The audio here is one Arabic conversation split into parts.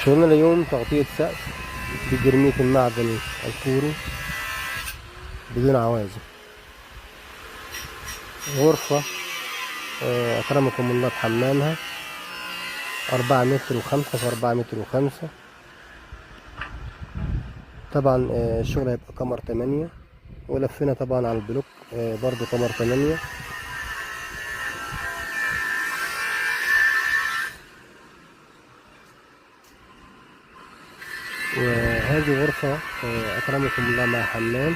شغلنا اليوم تغطية سقف بجرميت المعدني الكوري بدون عوازل. غرفة أكرمكم الله بحمامها 4 متر و5 في 4 متر و5. طبعا الشغل هيبقى قمر 8، ولفينا طبعا على البلوك برضو قمر 8. وهذه غرفة أكرمكم الله مع حمام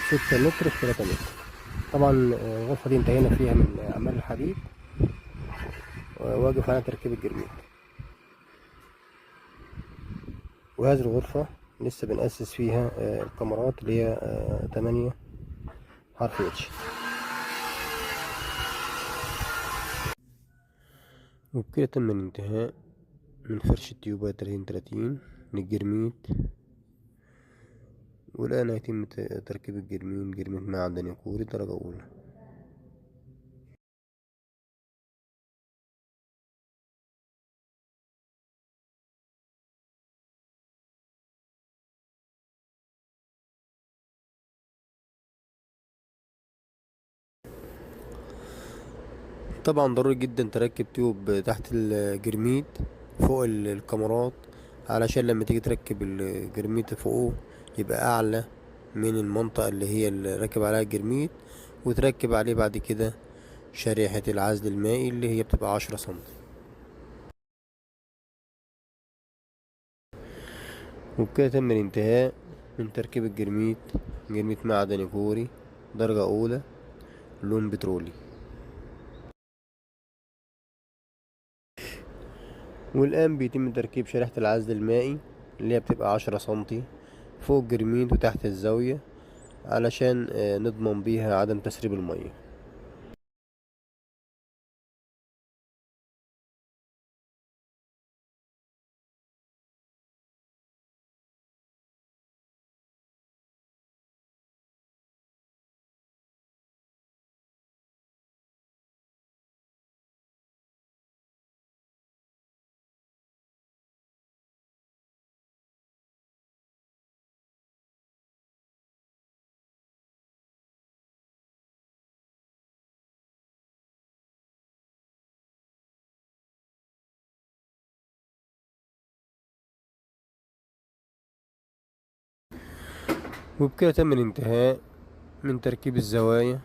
6 متر في 3 متر. طبعا الغرفة دي انتهينا فيها من أعمال الحديد، واقف على تركيب الجرميد. وهذه الغرفة لسه بنأسس فيها الكاميرات اللي هي 8 حرف اتش. وبكده تم الانتهاء من فرش التيوبات 30 للجرميد. والآن هيتم تركيب جرميد معدني كوري درجة أولى. طبعا ضروري جدا تركب تيوب تحت الجرميد فوق الكاميرات، علشان لما تيجي تركب الجرميد فوقه يبقى أعلى من المنطقة اللي هي اللي راكب عليها الجرميد، وتركب عليه بعد كده شريحة العزل المائي اللي هي بتبقى 10 سم. وبكده تم الانتهاء من تركيب جرميد معدني كوري درجة أولى لون بترولي. والآن بيتم تركيب شريحة العزل المائي اللي هي بتبقى 10 سم فوق الجرميد وتحت الزاوية، علشان نضمن بيها عدم تسريب المية. وبكده تم الانتهاء من تركيب الزوايا.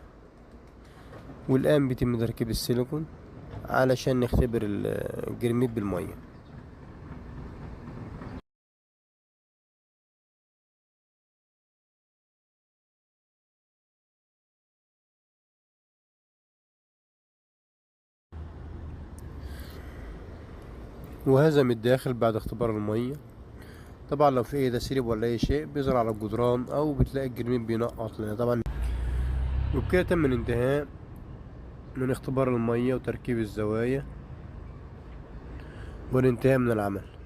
والآن بيتم تركيب السيليكون علشان نختبر الجرميد بالمية. وهذا من الداخل بعد اختبار المية. طبعا لو في اي تسريب ولا اي شيء بيظهر على الجدران، او بتلاقي الجرميد بينقط لنا طبعا. وبكده تم الانتهاء من اختبار المية وتركيب الزوايا والانتهاء من العمل.